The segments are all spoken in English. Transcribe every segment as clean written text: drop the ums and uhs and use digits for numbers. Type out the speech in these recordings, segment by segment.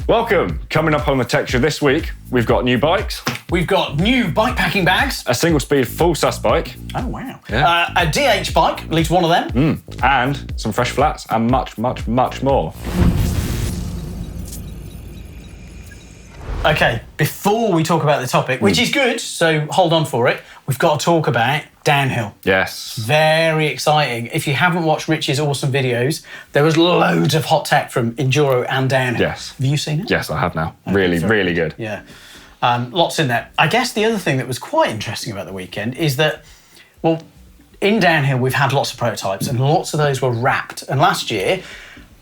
Welcome. Coming up on the Tech Show this week, we've got new bikes. We've got new bike packing bags. A single-speed full-sus bike. Oh, wow. Yeah. A DH bike, at least one of them. And some fresh flats and much, much, much more. Okay, before we talk about the topic, which is good, so hold on for it, we've got to talk about downhill. Yes. Very exciting. If you haven't watched Rich's awesome videos, there was loads of hot tech from enduro and downhill. Yes. Have you seen it? Yes, I have now. Okay, really good. Yeah. Lots in there. I guess the other thing that was quite interesting about the weekend is that, well, in downhill we've had lots of prototypes and lots of those were wrapped. And last year,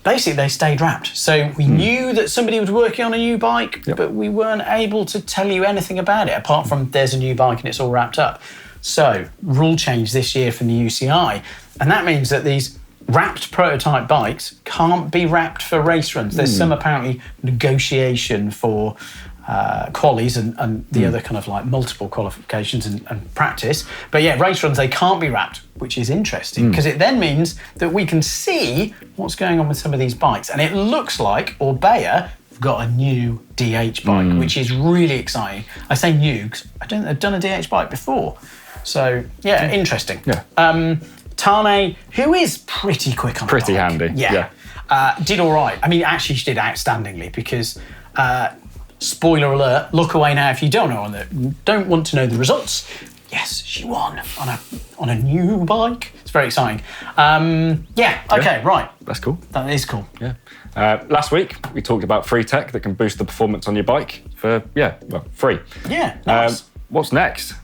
basically they stayed wrapped. So we knew that somebody was working on a new bike, but we weren't able to tell you anything about it, apart from there's a new bike and it's all wrapped up. So, rule change this year from the UCI. And that means that these wrapped prototype bikes can't be wrapped for race runs. There's some apparently negotiation for qualies and the other kind of like multiple qualifications and practice. But yeah, race runs, they can't be wrapped, which is interesting because it then means that we can see what's going on with some of these bikes. And it looks like Orbea have got a new DH bike, which is really exciting. I say new because I don't think they've done a DH bike before. So yeah, interesting. Yeah. Tane, who is pretty quick on the bike. Handy. Yeah. Did all right. I mean, actually she did outstandingly because spoiler alert, look away now if you don't want to know the results. Yes, she won on a new bike. It's very exciting. Right. That's cool. That is cool. Yeah. Last week, we talked about free tech that can boost the performance on your bike for, free. Yeah, nice. What's next?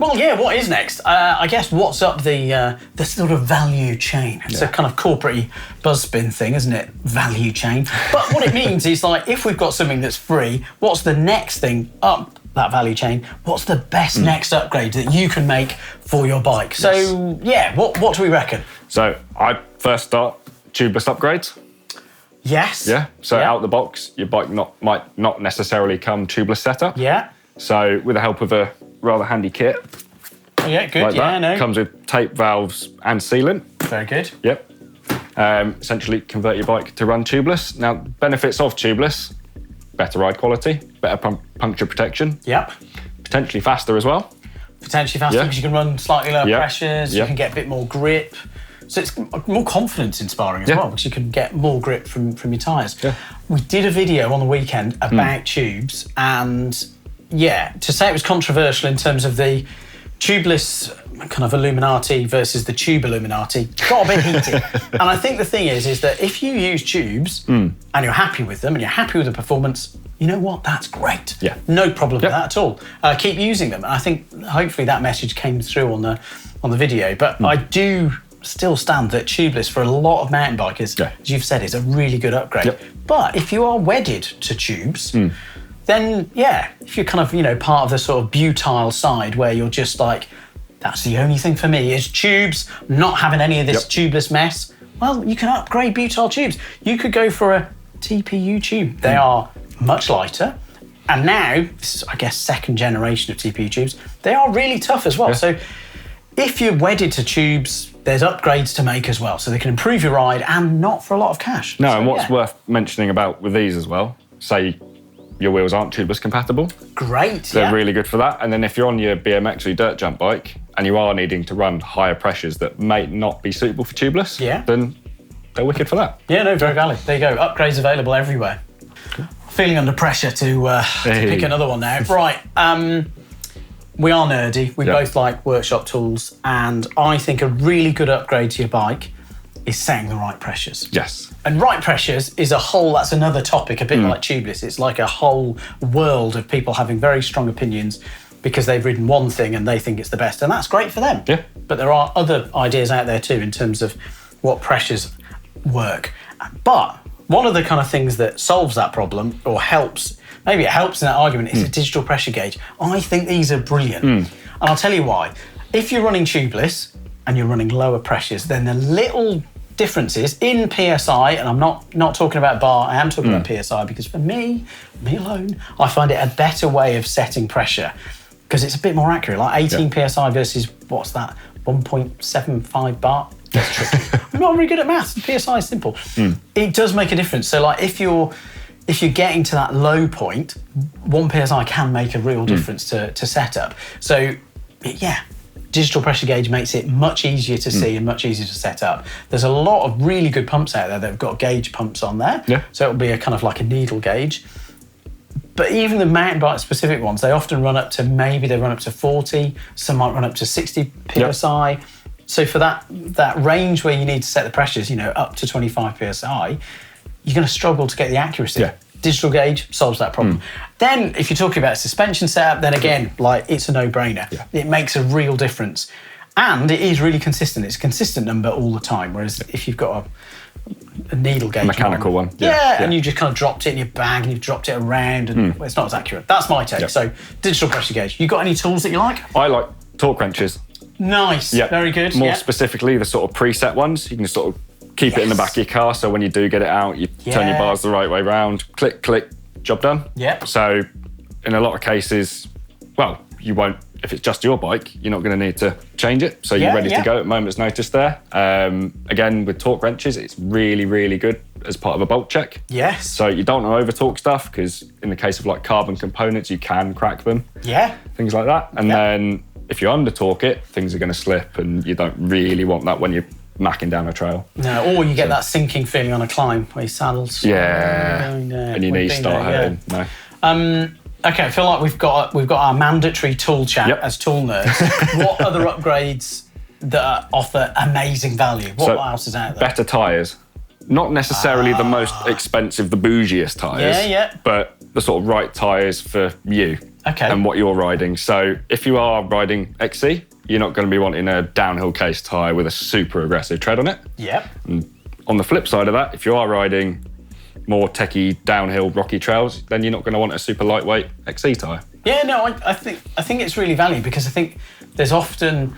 Well, yeah, what is next? I guess what's up the sort of value chain. It's a kind of corporate buzzspin thing, isn't it? Value chain. But what it means is, like, if we've got something that's free, what's the next thing up that value chain? What's the best next upgrade that you can make for your bike? So, what do we reckon? So, I first start tubeless upgrades. Yes. Yeah. So, out the box, your bike might not necessarily come tubeless setup. Yeah. So, with the help of a rather handy kit. Oh, yeah, good. Like yeah, no. Comes with tape, valves, and sealant. Very good. Yep. Essentially, convert your bike to run tubeless. Now, benefits of tubeless: better ride quality, better puncture protection. Yep. Potentially faster as well. Potentially faster because you can run slightly lower pressures. You can get a bit more grip. So it's more confidence inspiring as well, because you can get more grip from your tyres. Yeah. We did a video on the weekend about tubes, and to say it was controversial in terms of the tubeless kind of Illuminati versus the tube Illuminati, got a bit heated. And I think the thing is that if you use tubes and you're happy with them and you're happy with the performance, you know what? That's great. Yeah. No problem with that at all. Keep using them. And I think hopefully that message came through on the video. But I do still stand that tubeless for a lot of mountain bikers, as you've said, is a really good upgrade. Yep. But if you are wedded to tubes, then if you're kind of, part of the sort of butyl side where you're just like, that's the only thing for me is tubes, not having any of this tubeless mess, well, you can upgrade butyl tubes. You could go for a TPU tube. They are much lighter. And now, this is, I guess, second generation of TPU tubes, they are really tough as well. Yeah. So if you're wedded to tubes, there's upgrades to make as well. So they can improve your ride and not for a lot of cash. No, and what's worth mentioning about with these as well, say your wheels aren't tubeless compatible. Great, They're really good for that. And then if you're on your BMX or your dirt jump bike and you are needing to run higher pressures that may not be suitable for tubeless, then they're wicked for that. Yeah, no, very valid. There you go. Upgrades available everywhere. Cool. Feeling under pressure to pick another one now. Right, we are nerdy. We both like workshop tools. And I think a really good upgrade to your bike is setting the right pressures. Yes. And right pressures is that's another topic, a bit like tubeless. It's like a whole world of people having very strong opinions because they've ridden one thing and they think it's the best, and that's great for them. Yeah. But there are other ideas out there too in terms of what pressures work. But one of the kind of things that solves that problem, or helps, maybe it helps in that argument, is a digital pressure gauge. I think these are brilliant. And I'll tell you why. If you're running tubeless and you're running lower pressures, then the little differences in PSI, and I'm not talking about bar, I am talking about PSI, because for me alone, I find it a better way of setting pressure because it's a bit more accurate, like 18 PSI versus, what's that, 1.75 bar? That's tricky. I'm not very good at maths. PSI is simple. It does make a difference. So like if you're if you're getting to that low point, 1 PSI can make a real difference to setup. So, yeah, digital pressure gauge makes it much easier to see and much easier to set up. There's a lot of really good pumps out there that have got gauge pumps on there. Yeah. So it'll be a kind of like a needle gauge. But even the mountain bike specific ones, they often run up to, maybe they run up to 40, some might run up to 60 PSI. Yep. So for that range where you need to set the pressures, you know, up to 25 PSI, you're going to struggle to get the accuracy. Yeah. Digital gauge solves that problem. Then if you're talking about suspension setup, then again, like, it's a no-brainer. Yeah. It makes a real difference. And it is really consistent. It's a consistent number all the time. Whereas if you've got a needle gauge, mechanical one. Yeah, and you just kind of dropped it in your bag and you've dropped it around and it's not as accurate. That's my take. Yep. So digital pressure gauge. You got any tools that you like? I like torque wrenches. Nice. Yep. Very good. More specifically, the sort of preset ones. You can sort of keep it in the back of your car, so when you do get it out, you turn your bars the right way round, click, click, job done. Yep. So in a lot of cases, well, you won't, if it's just your bike, you're not going to need to change it. So you're ready to go at moment's notice there. Again, with torque wrenches, it's really, really good as part of a bolt check. Yes. So you don't want to over-torque stuff, because in the case of like carbon components, you can crack them. Yeah. Things like that. And then if you under-torque it, things are going to slip, and you don't really want that when you're macking down a trail. No, or you get that sinking feeling on a climb where your saddles. Yeah. And your knees start hurting. No. Okay, I feel like we've got our mandatory tool chat as tool nerds. What other upgrades that offer amazing value? What else is out there? Better tyres. Not necessarily the most expensive, the bougiest tyres. But the sort of right tyres for you. Okay. And what you're riding. So if you are riding XC, you're not going to be wanting a downhill case tyre with a super aggressive tread on it. Yep. And on the flip side of that, if you are riding more techie, downhill, rocky trails, then you're not going to want a super lightweight XC tyre. Yeah, no, I think it's really valuable, because I think there's often,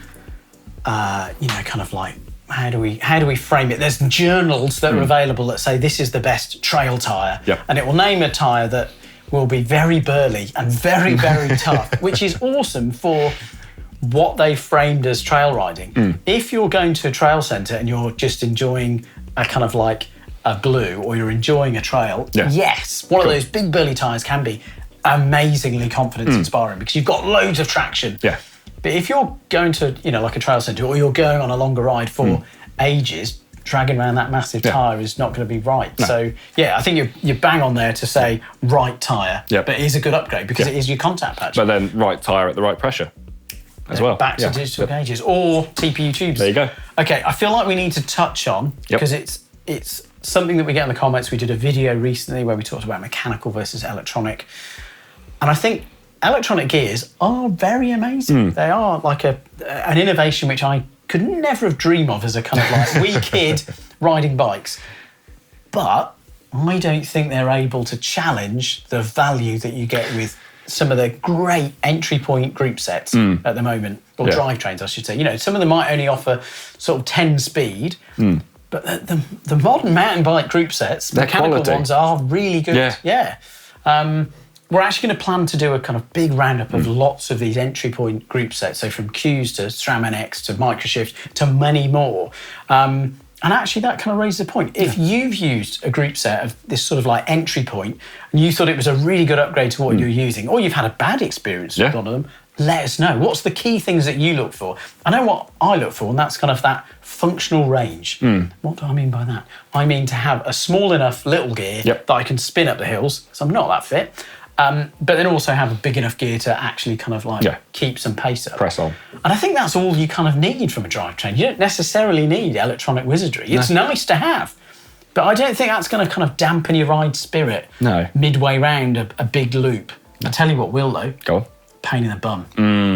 kind of like, how do we frame it? There's journals that are available that say this is the best trail tyre, and it will name a tyre that will be very burly and very, very tough, which is awesome for what they framed as trail riding. If you're going to a trail centre and you're just enjoying a kind of like a glue, or you're enjoying a trail, yes, one of those big burly tyres can be amazingly confidence inspiring, because you've got loads of traction. Yeah. But if you're going to, like a trail centre, or you're going on a longer ride for ages, dragging around that massive tyre is not going to be right. No. So, I think you're bang on there to say right tyre, but it is a good upgrade, because it is your contact patch. But then right tyre at the right pressure as well. Back to digital gauges, or TPU tubes. There you go. Okay, I feel like we need to touch on, because it's something that we get in the comments. We did a video recently where we talked about mechanical versus electronic. And I think electronic gears are very amazing. They are like an innovation which I could never have dreamed of as a kind of like wee kid riding bikes. But I don't think they're able to challenge the value that you get with some of the great entry point group sets at the moment, or drivetrains, I should say. Some of them might only offer sort of 10 speed, but the modern mountain bike group sets, the mechanical ones, are really good. Yeah. We're actually going to plan to do a kind of big roundup of lots of these entry point group sets, so from Qs to SRAM NX to Microshift to many more. And actually that kind of raises a point. If you've used a group set of this sort of like entry point, and you thought it was a really good upgrade to what you're using, or you've had a bad experience with one of them, let us know. What's the key things that you look for? I know what I look for, and that's kind of that functional range. What do I mean by that? I mean to have a small enough little gear that I can spin up the hills, because I'm not that fit, but then also have a big enough gear to actually kind of like keep some pace up. Press on. And I think that's all you kind of need from a drivetrain. You don't necessarily need electronic wizardry. It's nice to have. But I don't think that's going to kind of dampen your ride spirit midway round a big loop. I tell you what will, though. Go on. Pain in the bum.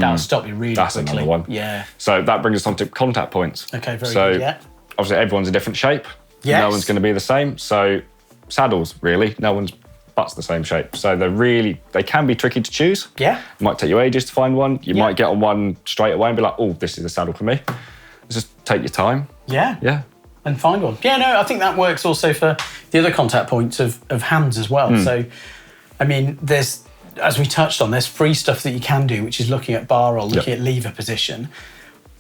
That'll stop you really quickly. That's another one. Yeah. So that brings us on to contact points. Okay, very good, obviously everyone's a different shape. Yes. No one's going to be the same. So saddles, really, no one's butts the same shape. So they can be tricky to choose. Yeah. It might take you ages to find one. You might get on one straight away and be like, oh, this is a saddle for me. Just take your time. Yeah. Yeah. And find one. Yeah, no, I think that works also for the other contact points of hands as well. So, I mean, there's, as we touched on, there's free stuff that you can do, which is looking at bar roll, looking at lever position.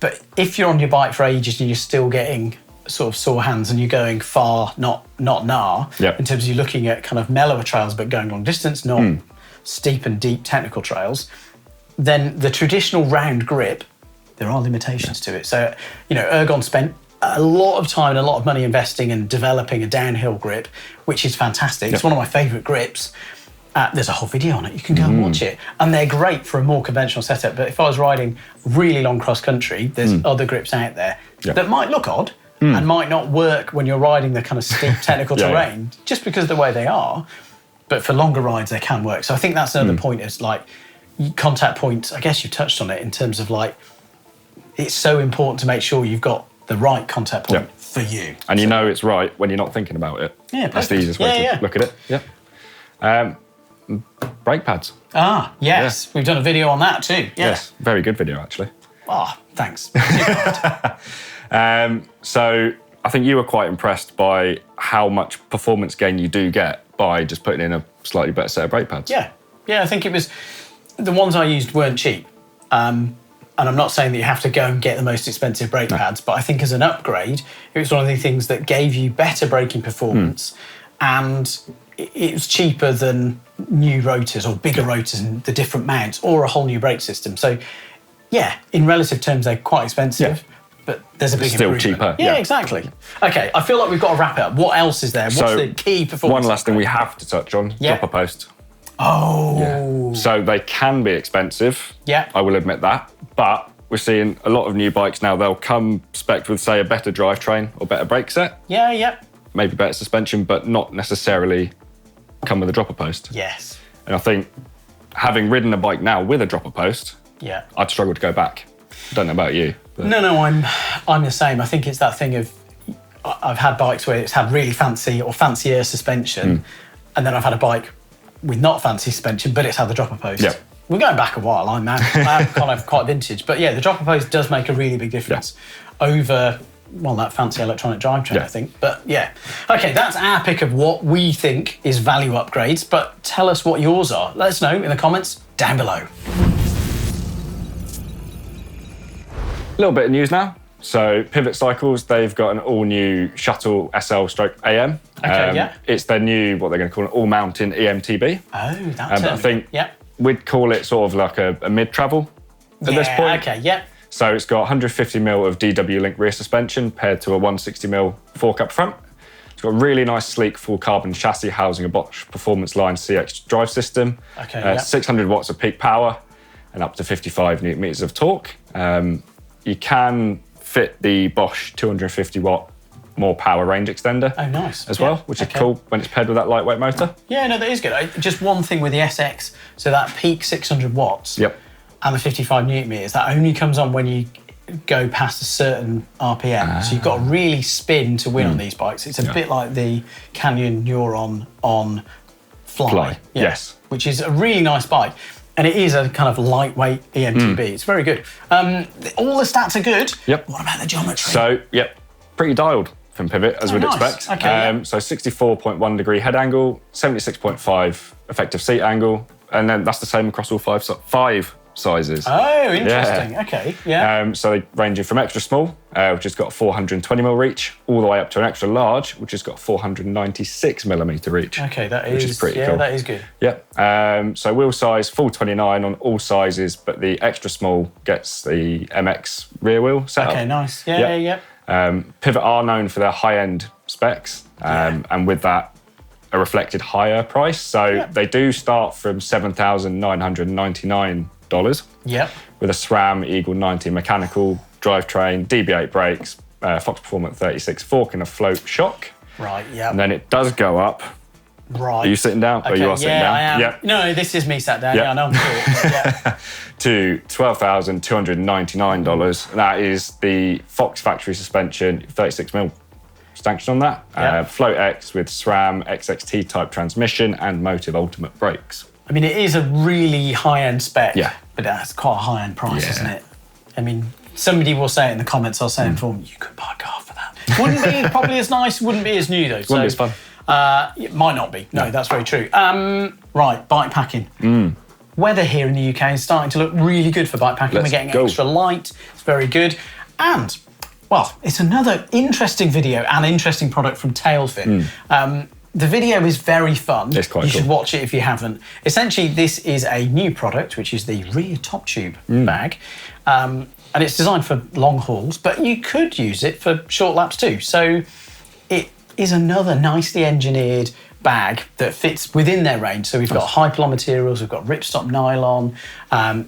But if you're on your bike for ages and you're still getting sort of sore hands and you're going far, not nah, in terms of you're looking at kind of mellower trails but going long distance, not steep and deep technical trails, then the traditional round grip, there are limitations to it. So, Ergon spent a lot of time and a lot of money investing and developing a downhill grip, which is fantastic. It's one of my favourite grips. There's a whole video on it. You can go and watch it. And they're great for a more conventional setup. But if I was riding really long cross country, there's other grips out there that might look odd and might not work when you're riding the kind of steep technical terrain, just because of the way they are. But for longer rides, they can work. So I think that's another point is like contact points. I guess you touched on it in terms of like, it's so important to make sure you've got the right contact point for you. And it's right when you're not thinking about it. Yeah, that's the easiest way to look at it. Yeah. Brake pads. Yes. We've done a video on that too. Yes, very good video actually. Oh, thanks. So I think you were quite impressed by how much performance gain you do get by just putting in a slightly better set of brake pads. Yeah, I think it was, the ones I used weren't cheap. And I'm not saying that you have to go and get the most expensive brake pads, but I think as an upgrade, it was one of the things that gave you better braking performance and it was cheaper than new rotors or bigger rotors and the different mounts or a whole new brake system. So, in relative terms, they're quite expensive, but there's a big improvement. Still cheaper. Yeah, exactly. Okay, I feel like we've got to wrap it up. What else is there? What's the key performance? One last thing we have to touch on, dropper post. Oh. So they can be expensive. Yeah. I will admit that. But we're seeing a lot of new bikes now, they'll come spec'd with, say, a better drivetrain or better brake set. Yeah. Maybe better suspension, but not necessarily come with a dropper post. Yes. And I think having ridden a bike now with a dropper post, I'd struggle to go back. Don't know about you. But... No, I'm the same. I think it's that thing of, I've had bikes where it's had really fancy or fancier suspension, and then I've had a bike with not fancy suspension, but it's had the dropper post. Yeah. We're going back a while. I'm kind of quite vintage, but the dropper post does make a really big difference over that fancy electronic drivetrain, I think. But okay, that's our pick of what we think is value upgrades. But tell us what yours are. Let us know in the comments down below. A little bit of news now. So Pivot Cycles, they've got an all-new Shuttle SL/AM. Okay, It's their new, what they're going to call an all-mountain EMTB. Oh, that's I think we'd call it sort of like a mid-travel at this point. Okay, So it's got 150mm of DW Link rear suspension paired to a 160mm fork up front. It's got a really nice, sleek, full carbon chassis housing a Bosch Performance Line CX drive system. Okay, 600 watts of peak power and up to 55 newton meters of torque. You can fit the Bosch 250 watt more power range extender as well, which is cool when it's paired with that lightweight motor. Yeah, no, that is good. Just one thing with the SX, so that peak 600 watts and the 55 newton meters, that only comes on when you go past a certain RPM. So you've got to really spin to win on these bikes. It's a bit like the Canyon Neuron on Fly. Yes. Which is a really nice bike. And it is a kind of lightweight EMTB. It's very good. All the stats are good. Yep. What about the geometry? So, pretty dialed from Pivot, as we'd expect. Okay, So 64.1 degree head angle, 76.5 effective seat angle, and then that's the same across all five sizes. Oh, interesting. Okay, so they ranging from extra small, which has got a 420mm reach, all the way up to an extra large, which has got 496mm reach. Okay, which is pretty cool. That is good. Yeah. So wheel size, full 29 on all sizes, but the extra small gets the MX rear wheel setup. Okay, nice. Yeah. Pivot are known for their high-end specs, and with that, a reflected higher price. So they do start from $7,999. With a SRAM Eagle 90 mechanical drivetrain, DB8 brakes, Fox Performance 36 fork and a float shock. Right, yeah. And then it does go up. Right. Are you sitting down? Okay, you are sitting down? I am. Yeah. No, this is me sat down. Yeah, I know I'm cool. To $12,299. That is the Fox factory suspension, 36mm stanchion on that. Float X with SRAM XXT type transmission and Motive Ultimate brakes. I mean, it is a really high-end spec, but that's quite a high-end price, isn't it? I mean, somebody will say it in the comments, I'll say in form, you could buy a car for that. Wouldn't be probably as nice, wouldn't be as new though. Wouldn't be as fun. It might not be. No, that's very true. Right, bike packing. Weather here in the UK is starting to look really good for bike packing. We're getting extra light. It's very good. And well, it's another interesting video and interesting product from Tailfin. The video is very fun. It's quite cool. You should watch it if you haven't. Essentially, this is a new product, which is the rear top tube bag. And it's designed for long hauls, but you could use it for short laps too. So it is another nicely engineered bag that fits within their range. So we've got Hypalon materials, we've got ripstop nylon.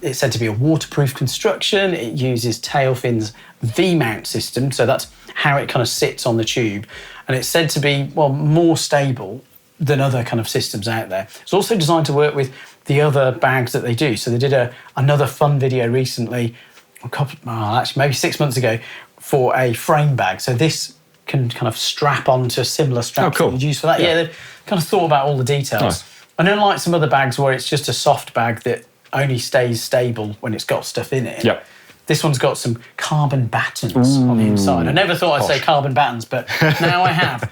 It's said to be a waterproof construction. It uses Tailfin's V-mount system. So that's how it kind of sits on the tube. And it's said to be, well, more stable than other kind of systems out there. It's also designed to work with the other bags that they do. So they did another fun video recently, actually maybe 6 months ago, for a frame bag. So this can kind of strap onto similar straps that you'd use for that. Yeah, they've kind of thought about all the details. Nice. And unlike some other bags where it's just a soft bag that only stays stable when it's got stuff in it, this one's got some carbon battens on the inside. I never thought I'd say carbon battens, but now I have.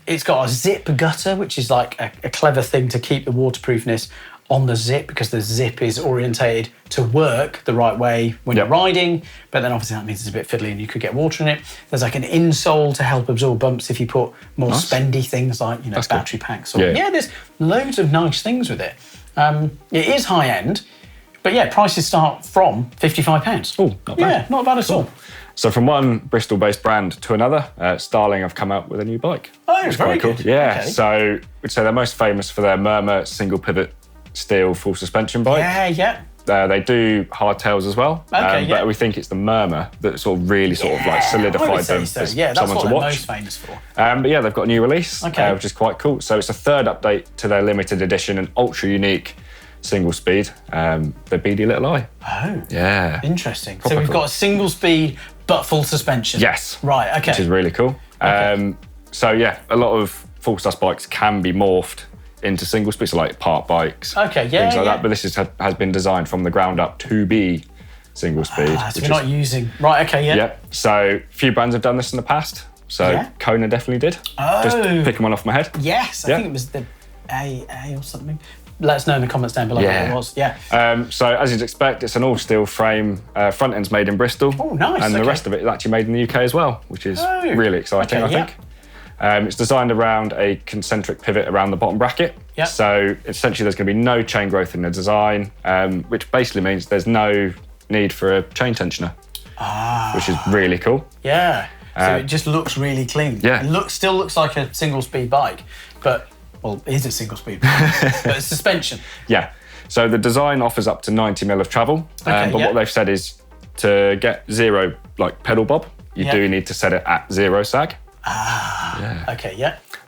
It's got a zip gutter, which is like a clever thing to keep the waterproofness on the zip, because the zip is orientated to work the right way when you're riding, but then obviously that means it's a bit fiddly and you could get water in it. There's like an insole to help absorb bumps if you put more spendy things like, you know, battery packs. Or, there's loads of nice things with it. It is high end, but prices start from £55. Oh, not bad. Yeah, not bad at all. So from one Bristol-based brand to another, Starling have come out with a new bike. Oh, it's very cool. good. Yeah, so we'd say they're most famous for their Murmur single pivot steel full suspension bike. They do hardtails as well, but we think it's the Murmur that sort of really like solidified them as that's someone what to they're watch. most famous for. But they've got a new release, which is quite cool. So it's a third update to their limited edition and ultra unique single speed, the beady little eye. Oh, yeah, interesting. So we've got a single speed but full suspension. Yes, right. Okay, which is really cool. So a lot of full sus bikes can be morphed into single speed, so like park bikes, things like that. But this has been designed from the ground up to be single speed. So we're not using So a few brands have done this in the past. So Kona definitely did. Just picking one off my head. Yes, I think it was the AA or something. Let us know in the comments down below what it was. So as you'd expect, it's an all steel frame. Front end's made in Bristol. Oh, nice. And the rest of it is actually made in the UK as well, which is really exciting, I think. It's designed around a concentric pivot around the bottom bracket. So essentially there's going to be no chain growth in the design, which basically means there's no need for a chain tensioner, which is really cool. Yeah, so it just looks really clean. Yeah. It still looks like a single speed bike, but, well, it is a single speed bike, but it's suspension. Yeah, so the design offers up to 90 mil of travel, but what they've said is to get zero like pedal bob, you do need to set it at zero sag.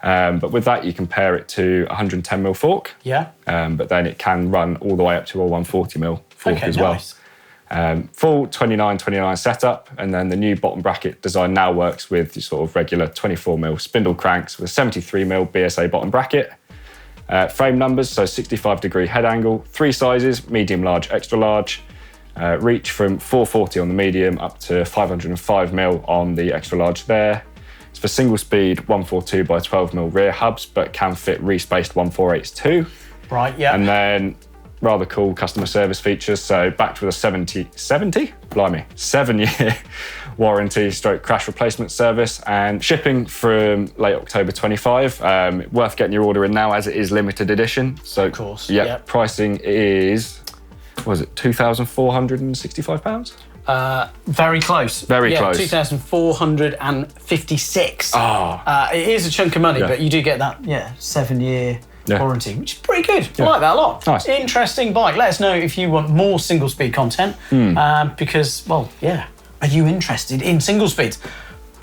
But with that, you can pair it to 110 mil fork. But then it can run all the way up to a 140 mil fork as well. Full 29 setup, and then the new bottom bracket design now works with the sort of regular 24 mil spindle cranks with a 73 mil BSA bottom bracket. Frame numbers, so 65-degree head angle, 3 sizes, medium, large, extra large. Reach from 440 on the medium up to 505 mil on the extra large there. It's for single speed 142 by 12 mil rear hubs, but can fit respaced 148s too. Right, yeah. And then rather cool customer service features. So backed with a 7-year warranty / crash replacement service, and shipping from late October 25. Worth getting your order in now as it is limited edition. So of course, pricing is, was it £2,465? Very close. Very close. 2,456. It is a chunk of money, but you do get that 7-year warranty, which is pretty good. I like that a lot. Nice. Interesting bike. Let us know if you want more single speed content, because, well, are you interested in single speeds?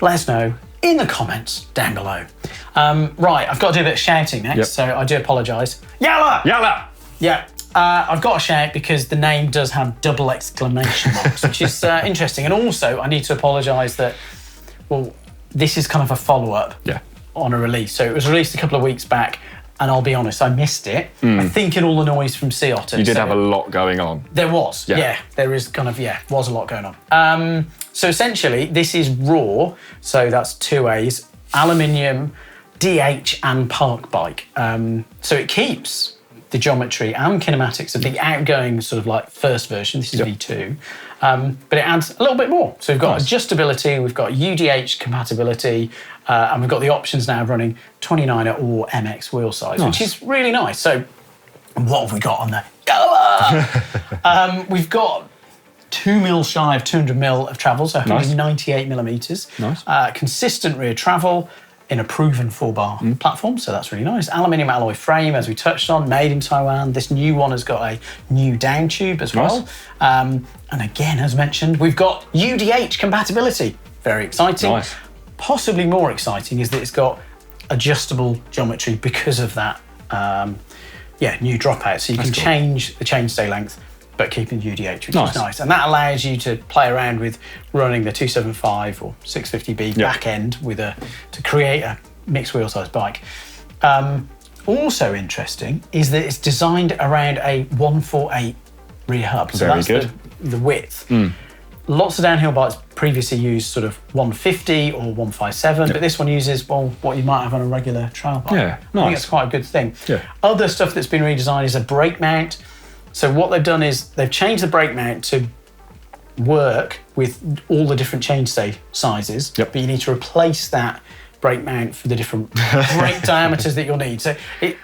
Let us know in the comments down below. Right, I've got to do a bit of shouting next, so I do apologise. Yalla! Yalla! Yeah. I've got to shout because the name does have double exclamation marks, which is interesting. And also, I need to apologise that, well, this is kind of a follow-up on a release. So it was released a couple of weeks back, and I'll be honest, I missed it. I think in all the noise from Sea Otter. You did have a lot going on. There was, there is kind of, was a lot going on. So essentially, this is raw, so that's 2 A's, aluminium, DH and park bike. So it keeps the geometry and kinematics of the outgoing sort of like first version. This is V2. But it adds a little bit more. So we've got adjustability, we've got UDH compatibility, and we've got the options now of running 29er or MX wheel size, which is really nice. So what have we got on there? We've got 2 mil shy of 200 mil of travel, so 198 millimeters. Nice. Consistent rear travel in a proven 4-bar platform, so that's really nice. Aluminium alloy frame, as we touched on, made in Taiwan. This new one has got a new down tube as well. And again, as mentioned, we've got UDH compatibility. Very exciting. Nice. Possibly more exciting is that it's got adjustable geometry because of that new dropout. So you can change the chainstay length but keeping UDH, which is nice. And that allows you to play around with running the 275 or 650B back end to create a mixed wheel size bike. Also interesting is that it's designed around a 148 rear hub. So Very that's good. The width. Lots of downhill bikes previously used sort of 150 or 157, but this one uses, what you might have on a regular trail bike. Yeah, I think it's quite a good thing. Yeah. Other stuff that's been redesigned is a brake mount. So what they've done is they've changed the brake mount to work with all the different chainstay sizes, but you need to replace that brake mount for the different brake diameters that you'll need. So it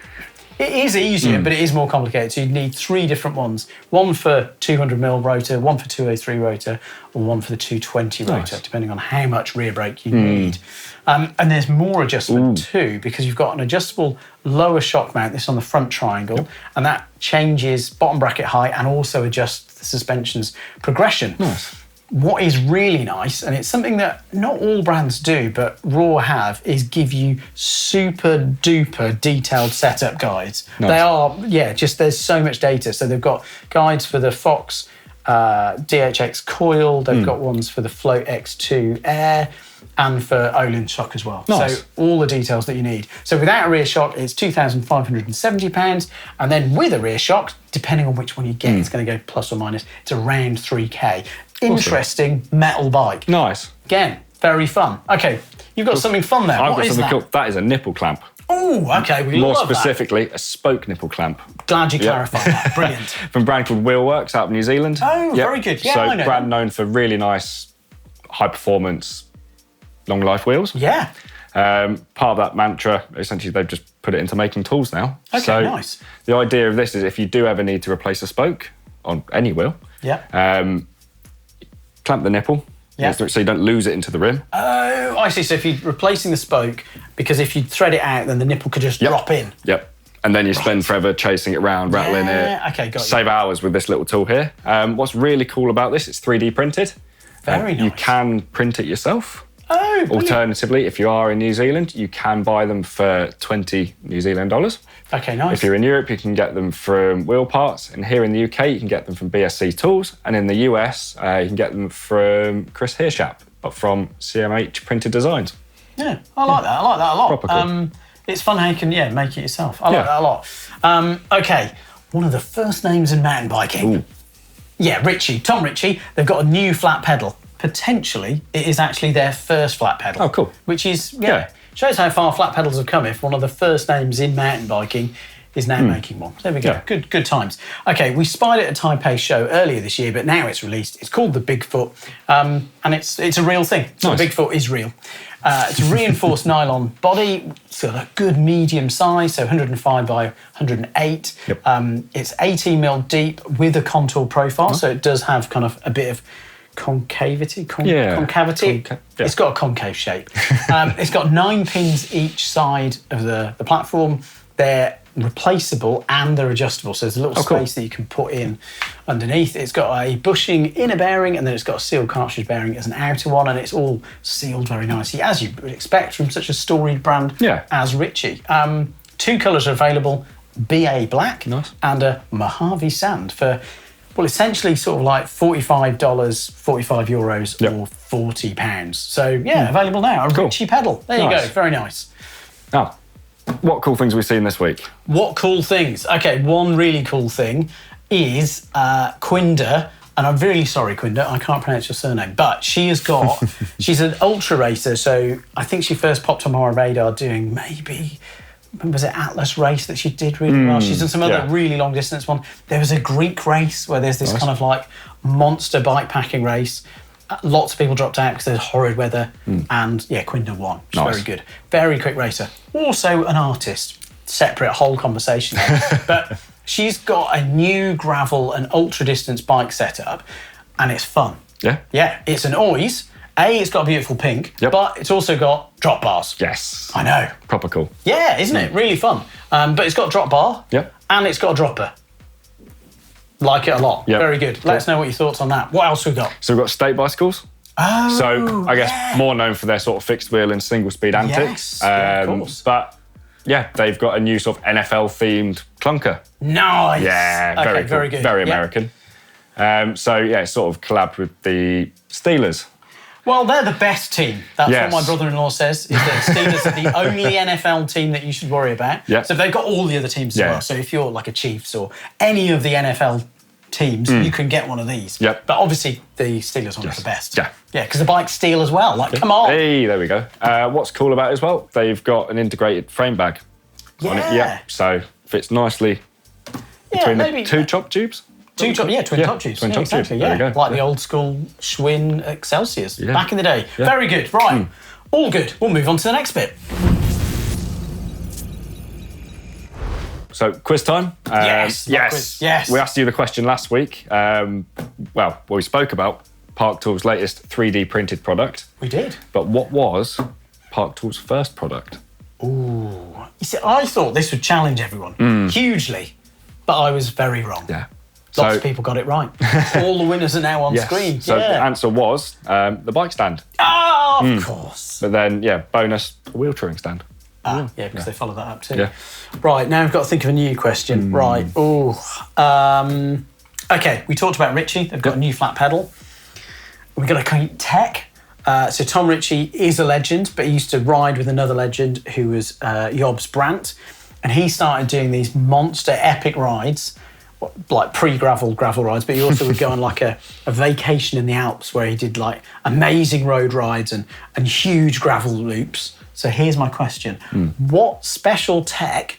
is easier, but it is more complicated. So you need 3 different ones. One for 200mm rotor, one for 203 rotor, or one for the 220 rotor, depending on how much rear brake you need. And there's more adjustment too, because you've got an adjustable lower shock mount, this on the front triangle, and that changes bottom bracket height and also adjusts the suspension's progression. What is really nice, and it's something that not all brands do, but Raw have, is give you super duper detailed setup guides. They are, there's so much data. So they've got guides for the Fox DHX coil, they've got ones for the Float X2 Air, and for Olin shock as well. So all the details that you need. So without a rear shock, it's £2,570, and then with a rear shock, depending on which one you get, it's going to go plus or minus, it's around 3K. Interesting metal bike. Nice. Again, very fun. Okay, you've got something fun there. I've What got is something that? cool. That is a nipple clamp. Oh, okay, we More love specifically, a spoke nipple clamp. Glad you clarified that. Brilliant. From a brand called Wheelworks out of New Zealand. Oh, very good. Yeah, so I know brand them. known for really nice, high performance, long life wheels. Yeah. Part of that mantra, essentially, they've just put it into making tools now. Okay, so nice. The idea of this is if you do ever need to replace a spoke on any wheel, clamp the nipple. So you don't lose it into the rim. Oh, I see. So if you're replacing the spoke, because if you thread it out, then the nipple could just drop in. And then you spend forever chasing it around, rattling it. Okay, got you. Save hours with this little tool here. What's really cool about this, it's 3D printed. Very nice. You can print it yourself. Oh, brilliant. Alternatively, if you are in New Zealand, you can buy them for 20 New Zealand dollars. Okay, nice. If you're in Europe, you can get them from Wheel Parts. And here in the UK, you can get them from BSC Tools. And in the US, you can get them from Chris Hirschap, but from CMH Printed Designs. Yeah, I like that. I like that a lot. Proper cool. It's fun how you can make it yourself. I like that a lot. Okay, one of the first names in mountain biking. Ooh. Yeah, Ritchie, Tom Ritchie. They've got a new flat pedal. Potentially, it is actually their first flat pedal. Oh, cool. Which is, shows how far flat pedals have come if one of the first names in mountain biking is now making one. There we go. Good times. Okay, we spied it at a Taipei show earlier this year, but now it's released. It's called the Bigfoot, and it's a real thing. So the Bigfoot is real. It's a reinforced nylon body. It's got a good medium size, so 105 by 108. It's 18mm deep with a contour profile, so it does have kind of a bit of concavity. Concavity. It's got a concave shape. It's got 9 pins each side of the platform. They're replaceable and they're adjustable. So there's a little space that you can put in underneath. It's got a bushing inner bearing and then it's got a sealed cartridge bearing as an outer one, and it's all sealed very nicely, as you would expect from such a storied brand as Ritchie. 2 colours are available, BA Black and a Mojave Sand for, well, essentially sort of like $45, 45 euros or £40. So available now, a Ritchie pedal. There you go, very nice. Now, what cool things have we seen this week? What cool things? Okay, one really cool thing is Quinder, and I'm really sorry, Quinder, I can't pronounce your surname, but she has got, she's an ultra racer, so I think she first popped on my radar doing maybe was it Atlas race that she did really well? She's done some other really long distance one. There was a Greek race where there's this kind of like monster bike packing race. Lots of people dropped out because there's horrid weather. And Quinda won. She's very good. Very quick racer. Also an artist. Separate whole conversation. But she's got a new gravel and ultra distance bike setup, and it's fun. Yeah, it's an Oise. It's got a beautiful pink, but it's also got drop bars. Yes. I know. Proper cool. Yeah, isn't it? Really fun. But it's got a drop bar. And it's got a dropper. Like it a lot. Very good. Let us know what your thoughts on that. What else we got? So we've got state bicycles. Oh, so I guess more known for their sort of fixed wheel and single speed antics. Yes, of course. But they've got a new sort of NFL themed clunker. Nice. Yeah, okay, very cool. very good. Very American. Sort of collabed with the Steelers. Well, they're the best team. That's Yes. what my brother-in-law says, is that Steelers are the only NFL team that you should worry about. So they've got all the other teams as well. So if you're like a Chiefs or any of the NFL teams, you can get one of these. But obviously, the Steelers one is the best. Yeah, because the bikes steel as well. Like, come on. Hey, there we go. What's cool about it as well, they've got an integrated frame bag on it. So fits nicely between the two top tubes. Twin top tubes. Twin top tubes. There we go. Like the old school Schwinn Excelsiors back in the day. Very good. Right. All good. We'll move on to the next bit. So, quiz time. Yes. We asked you the question last week. We spoke about Park Tools' latest 3D printed product. We did. But what was Park Tools' first product? Ooh. You see, I thought this would challenge everyone hugely, but I was very wrong. Lots of people got it right. All the winners are now on screen. So the answer was the bike stand. Oh, of course. But then, bonus, a wheel touring stand. Because they followed that up too. Right, now we've got to think of a new question. Right. Okay, we talked about Ritchie. They've got a new flat pedal. We've got a tech. So Tom Ritchie is a legend, but he used to ride with another legend who was Jobs Brandt. And he started doing these monster epic rides, like pre-gravel rides, but he also would go on like a vacation in the Alps where he did like amazing road rides and huge gravel loops. So here's my question. What special tech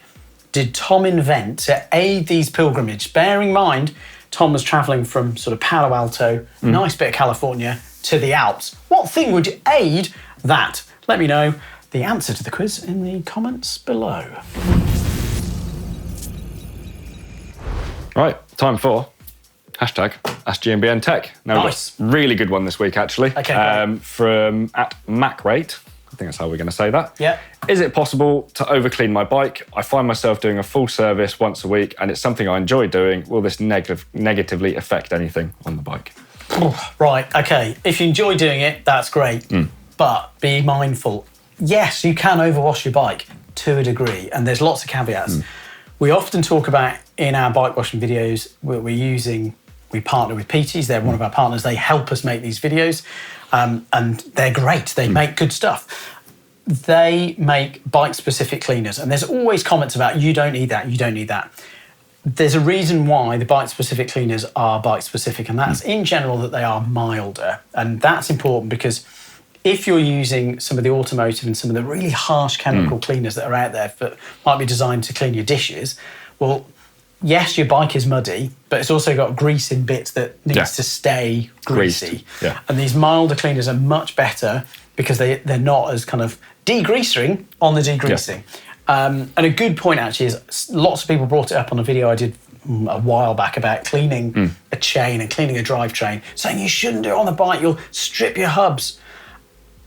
did Tom invent to aid these pilgrimages? Bearing in mind, Tom was travelling from sort of Palo Alto, nice bit of California, to the Alps. What thing would aid that? Let me know the answer to the quiz in the comments below. Right, time for #AskGMBNTech. Now, we've got a really good one this week, actually. Okay, from @MacRate. I think that's how we're going to say that. Yeah. Is it possible to overclean my bike? I find myself doing a full service once a week, and it's something I enjoy doing. Will this negatively affect anything on the bike? Right, okay. If you enjoy doing it, that's great. But be mindful. Yes, you can overwash your bike to a degree, and there's lots of caveats. We often talk about in our bike washing videos, we partner with PTs. They're one of our partners. They help us make these videos, and they're great. They make good stuff. They make bike-specific cleaners, and there's always comments about, you don't need that, you don't need that. There's a reason why the bike-specific cleaners are bike-specific, and that's in general that they are milder. And that's important because if you're using some of the automotive and some of the really harsh chemical cleaners that are out there that might be designed to clean your dishes, well, yes, your bike is muddy, but it's also got grease in bits that needs to stay greasy. And these milder cleaners are much better because they're not as kind of degreasing on the degreasing. And a good point actually is lots of people brought it up on a video I did a while back about cleaning a chain and cleaning a drivetrain, saying you shouldn't do it on the bike, you'll strip your hubs.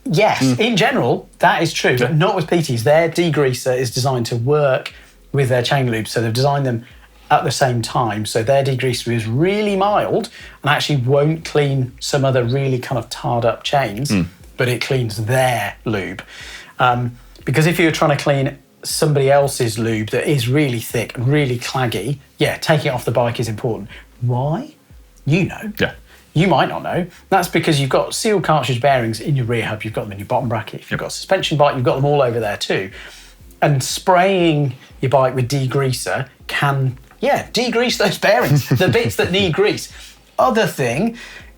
Yes, in general, that is true, but not with PTs. Their degreaser is designed to work with their chain loops, so they've designed them at the same time, so their degreaser is really mild and actually won't clean some other really kind of tarred up chains, but it cleans their lube. Because if you're trying to clean somebody else's lube that is really thick and really claggy, taking it off the bike is important. Why? You know. You might not know. That's because you've got sealed cartridge bearings in your rear hub, you've got them in your bottom bracket. If you've got a suspension bike, you've got them all over there too. And spraying your bike with degreaser can, degrease those bearings, the bits that need grease. Other thing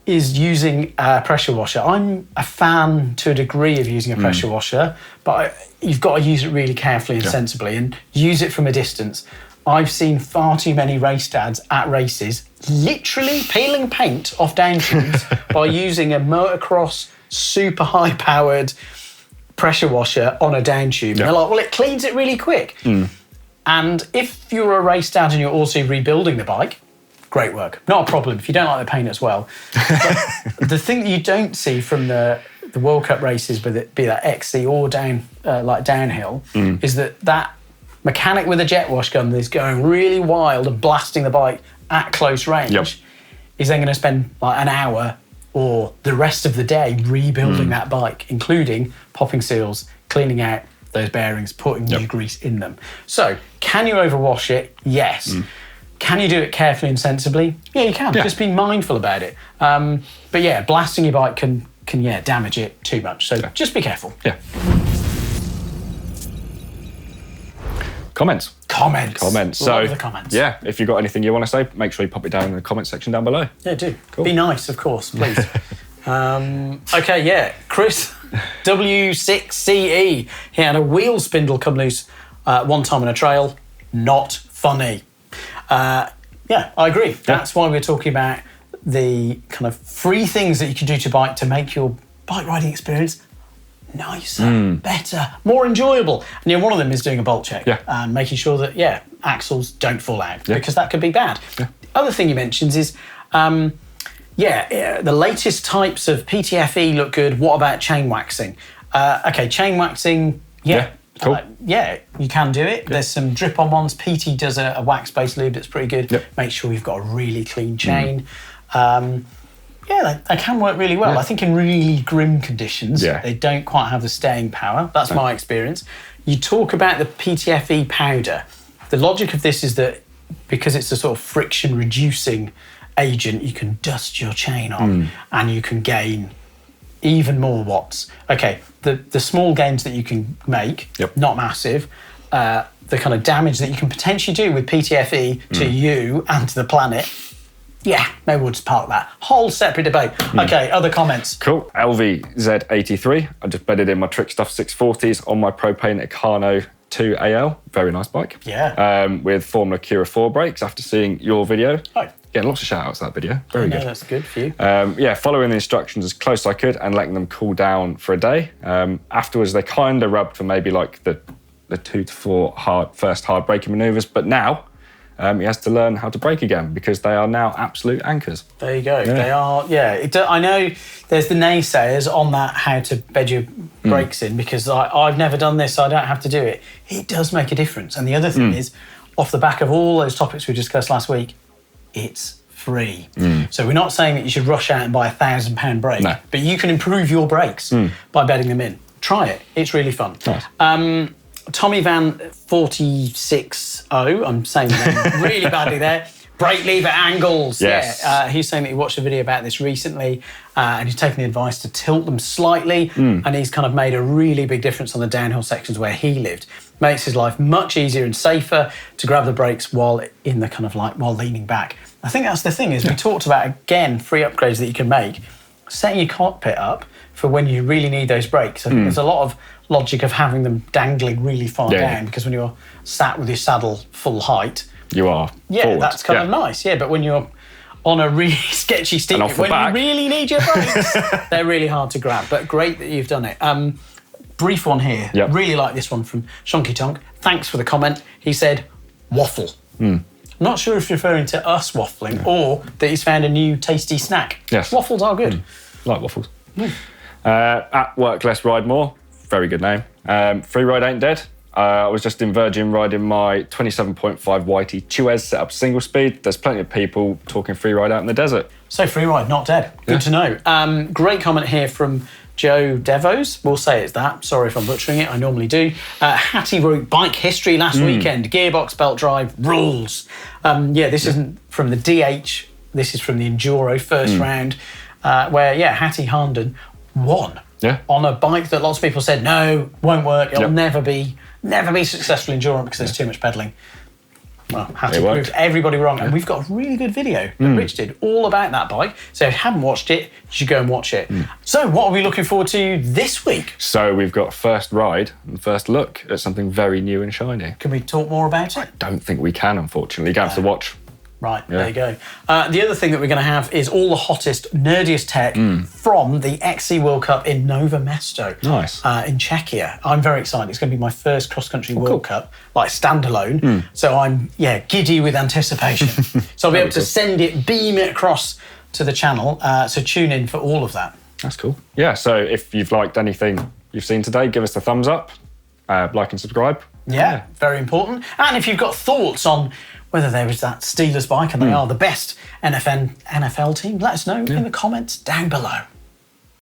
is using a pressure washer. I'm a fan to a degree of using a pressure washer, but you've got to use it really carefully and sensibly and use it from a distance. I've seen far too many race dads at races literally peeling paint off down tubes by using a motocross super high-powered pressure washer on a down tube. They're like, well, it cleans it really quick. And if you're a race dad and you're also rebuilding the bike, great work. Not a problem if you don't like the paint as well. But the thing that you don't see from the World Cup races, whether it be that XC or downhill, is that mechanic with a jet wash gun that's going really wild and blasting the bike at close range is then going to spend like an hour or the rest of the day rebuilding that bike, including popping seals, cleaning out those bearings, putting new grease in them. So, can you overwash it? Yes. Can you do it carefully and sensibly? Yeah, you can. Just be mindful about it. But yeah, blasting your bike can damage it too much. So just be careful. Yeah. Comments. Love the comments. Yeah, if you've got anything you want to say, make sure you pop it down in the comment section down below. Yeah, do. Cool. Be nice, of course, please. Okay, yeah. Chris W6CE. He had a wheel spindle come loose one time on a trail. Not funny. Yeah, I agree. That's why we're talking about the kind of free things that you can do to bike to make your bike riding experience nicer, better, more enjoyable. And one of them is doing a bolt check and making sure that, axles don't fall out because that could be bad. Other thing he mentions is, the latest types of PTFE look good. What about chain waxing? Chain waxing, cool. You can do it. There's some drip-on ones. PT does a wax-based lube that's pretty good. Make sure you've got a really clean chain. They can work really well. I think in really grim conditions, they don't quite have the staying power. That's my experience. You talk about the PTFE powder. The logic of this is that because it's a sort of friction-reducing agent, you can dust your chain on and you can gain even more watts. Okay, the small gains that you can make, not massive. The kind of damage that you can potentially do with PTFE to you and to the planet, maybe we'll just park that. Whole separate debate. Okay, other comments. Cool. LVZ83. I just bedded in my Trick Stuff 640s on my propane Ecano 2AL. Very nice bike. With Formula Cura 4 brakes after seeing your video. Getting lots of shout outs to that video. Very good. That's good for you. Following the instructions as close as I could and letting them cool down for a day. Afterwards, they kind of rubbed for maybe like the 2 to 4 first hard braking manoeuvres. But now he has to learn how to brake again because they are now absolute anchors. There you go. They are, I know there's the naysayers on that, how to bed your brakes in, because I've never done this, so I don't have to do it. It does make a difference. And the other thing is, off the back of all those topics we discussed last week, it's free. So we're not saying that you should rush out and buy a £1,000 brake, but you can improve your brakes by bedding them in. Try it. It's really fun. Nice. Tommy Van 460, I'm saying the name really badly there. Brake lever angles. Yes. He's saying that he watched a video about this recently and he's taken the advice to tilt them slightly and he's kind of made a really big difference on the downhill sections where he lived. Makes his life much easier and safer to grab the brakes while in the kind of while leaning back. I think that's the thing is we talked about, again, free upgrades that you can make. Setting your cockpit up for when you really need those brakes. I think there's a lot of logic of having them dangling really far down because when you're sat with your saddle full height, you are forward. That's kind of nice. But when you're on a really sketchy steep, when you really need your brakes, they're really hard to grab. But great that you've done it. Brief one here. Really like this one from Shonky Tonk. Thanks for the comment. He said, waffle. Not sure if you're referring to us waffling or that he's found a new tasty snack. Yes. Waffles are good. Like waffles. At Work Less Ride More. Very good name. Free ride ain't dead. I was just in Virgin riding my 27.5 YT Twelwe set up single speed. There's plenty of people talking free ride out in the desert. So free ride, not dead. Good to know. Great comment here from Joe Devos. We'll say it's that. Sorry if I'm butchering it. I normally do. Hattie wrote bike history last weekend. Gearbox belt drive rules. This isn't from the DH. This is from the Enduro first round where, Hattie Harnden won. On a bike that lots of people said, no, won't work. It'll never be successful endurance because there's too much pedalling. Well, had to prove everybody wrong. And we've got a really good video that Rich did all about that bike. So if you haven't watched it, you should go and watch it. So what are we looking forward to this week? So we've got first ride and first look at something very new and shiny. Can we talk more about it? I don't think we can, unfortunately. You're going to have to watch. Right, there you go. The other thing that we're going to have is all the hottest, nerdiest tech from the XC World Cup in Novo Mesto. Nice. In Czechia. I'm very excited. It's going to be my first cross-country World Cup, like standalone. So I'm, giddy with anticipation. So I'll be able to send it, beam it across to the channel. So tune in for all of that. That's cool. Yeah, so if you've liked anything you've seen today, give us a thumbs up, like and subscribe. Yeah, very important. And if you've got thoughts on whether there is that Steelers bike and they are the best NFL team, let us know in the comments down below.